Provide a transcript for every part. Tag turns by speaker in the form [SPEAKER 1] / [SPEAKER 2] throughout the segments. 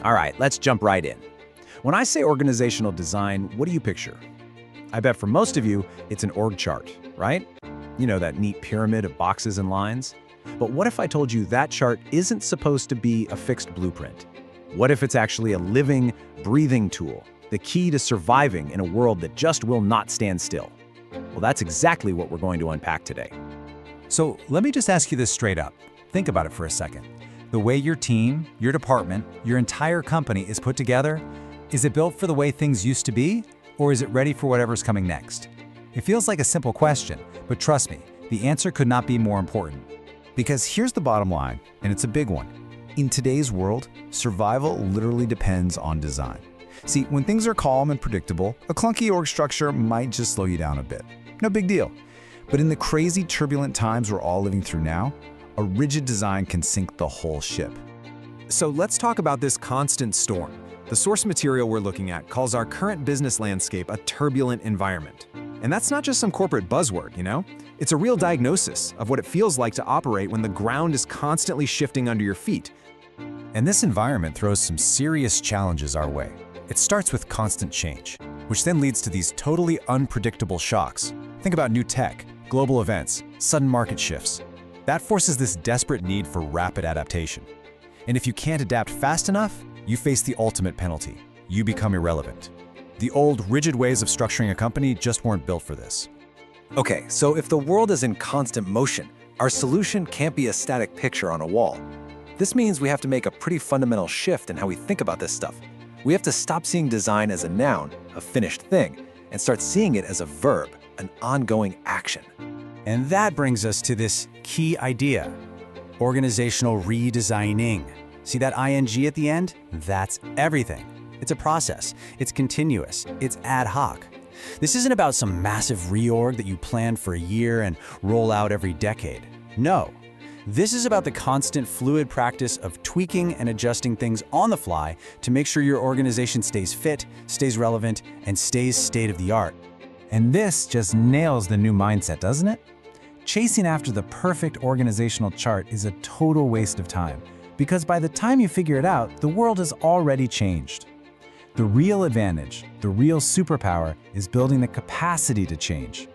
[SPEAKER 1] All right, let's jump right in. When I say organizational design, what do you picture? I bet for most of you, it's an org chart, right? You know, that neat pyramid of boxes and lines. But what if I told you that chart isn't supposed to be a fixed blueprint? What if it's actually a living, breathing tool, the key to surviving in a world that just will not stand still? Well, that's exactly what we're going to unpack today.
[SPEAKER 2] So let me just ask you this straight up. Think about it for a second. The way your team, your department, your entire company is put together, is it built for the way things used to be, or is it ready for whatever's coming next? It feels like a simple question, but trust me, the answer could not be more important. Because here's the bottom line, and it's a big one. In today's world, survival literally depends on design. See, when things are calm and predictable, a clunky org structure might just slow you down a bit. No big deal. But in the crazy, turbulent times we're all living through now, a rigid design can sink the whole ship.
[SPEAKER 3] So let's talk about this constant storm. The source material we're looking at calls our current business landscape a turbulent environment. And that's not just some corporate buzzword, you know? It's a real diagnosis of what it feels like to operate when the ground is constantly shifting under your feet.
[SPEAKER 2] And this environment throws some serious challenges our way. It starts with constant change, which then leads to these totally unpredictable shocks. Think about new tech, global events, sudden market shifts. That forces this desperate need for rapid adaptation. And if you can't adapt fast enough, you face the ultimate penalty. You become irrelevant. The old, rigid ways of structuring a company just weren't built for this.
[SPEAKER 1] Okay, so if the world is in constant motion, our solution can't be a static picture on a wall. This means we have to make a pretty fundamental shift in how we think about this stuff. We have to stop seeing design as a noun, a finished thing, and start seeing it as a verb, an ongoing action.
[SPEAKER 2] And that brings us to this key idea, organizational redesigning. See that ing at the end? That's everything. It's a process, it's continuous, it's ad hoc. This isn't about some massive reorg that you plan for a year and roll out every decade. No, this is about the constant fluid practice of tweaking and adjusting things on the fly to make sure your organization stays fit, stays relevant, and stays state-of-the-art. And this just nails the new mindset, doesn't it? Chasing after the perfect organizational chart is a total waste of time, because by the time you figure it out, the world has already changed. The real advantage, the real superpower, is building the capacity to change.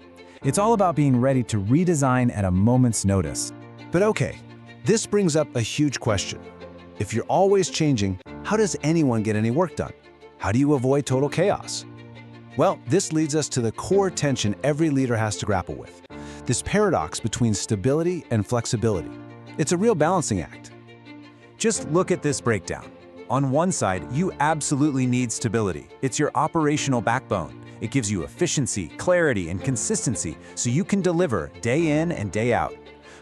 [SPEAKER 2] It's all about being ready to redesign at a moment's notice.
[SPEAKER 4] But okay, this brings up a huge question. If you're always changing, how does anyone get any work done? How do you avoid total chaos? Well, this leads us to the core tension every leader has to grapple with. This paradox between stability and flexibility. It's a real balancing act.
[SPEAKER 3] Just look at this breakdown. On one side, you absolutely need stability. It's your operational backbone. It gives you efficiency, clarity, and consistency so you can deliver day in and day out.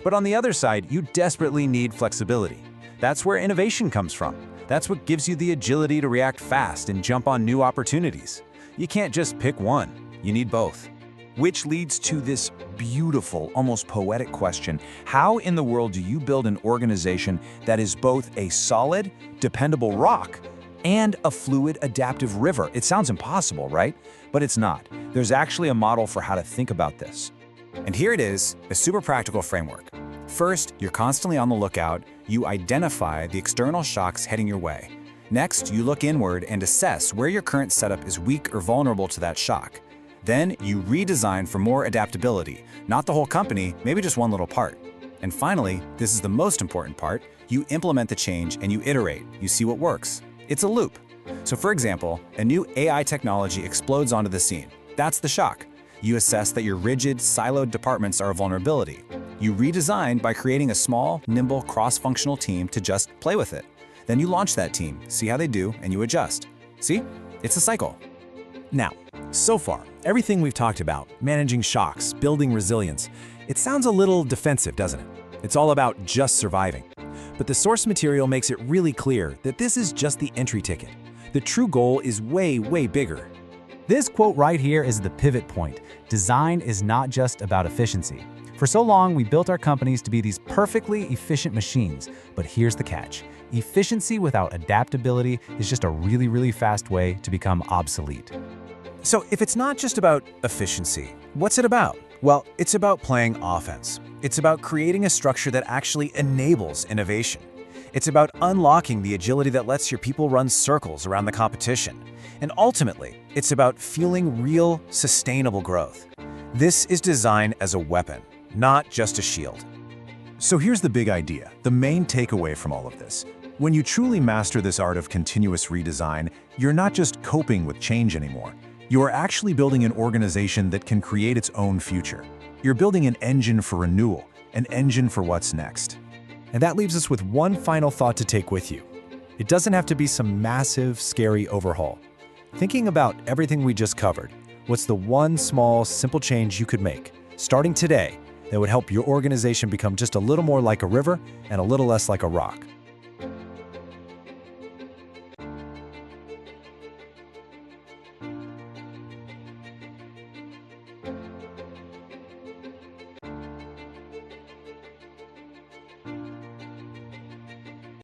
[SPEAKER 3] But on the other side, you desperately need flexibility. That's where innovation comes from. That's what gives you the agility to react fast and jump on new opportunities. You can't just pick one. You need both. Which leads to this beautiful, almost poetic question. How in the world do you build an organization that is both a solid, dependable rock and a fluid, adaptive river? It sounds impossible, right? But it's not. There's actually a model for how to think about this. And here it is, a super practical framework. First, you're constantly on the lookout. You identify the external shocks heading your way. Next, you look inward and assess where your current setup is weak or vulnerable to that shock. Then you redesign for more adaptability, not the whole company, maybe just one little part. And finally, this is the most important part, you implement the change and you iterate. You see what works. It's a loop. So for example, a new AI technology explodes onto the scene. That's the shock. You assess that your rigid, siloed departments are a vulnerability. You redesign by creating a small, nimble, cross-functional team to just play with it. Then you launch that team, see how they do, and you adjust. See? It's a cycle.
[SPEAKER 1] Now, so far, everything we've talked about, managing shocks, building resilience, it sounds a little defensive, doesn't it? It's all about just surviving. But the source material makes it really clear that this is just the entry ticket. The true goal is way, way bigger.
[SPEAKER 2] This quote right here is the pivot point. Design is not just about efficiency. For so long, we built our companies to be these perfectly efficient machines. But here's the catch. Efficiency without adaptability is just a really, really fast way to become obsolete.
[SPEAKER 1] So if it's not just about efficiency, what's it about? Well, it's about playing offense. It's about creating a structure that actually enables innovation. It's about unlocking the agility that lets your people run circles around the competition. And ultimately, it's about fueling real, sustainable growth. This is design as a weapon, not just a shield.
[SPEAKER 3] So here's the big idea, the main takeaway from all of this. When you truly master this art of continuous redesign, you're not just coping with change anymore. You are actually building an organization that can create its own future. You're building an engine for renewal, an engine for what's next.
[SPEAKER 4] And that leaves us with one final thought to take with you. It doesn't have to be some massive, scary overhaul. Thinking about everything we just covered, what's the one small, simple change you could make, starting today, that would help your organization become just a little more like a river and a little less like a rock?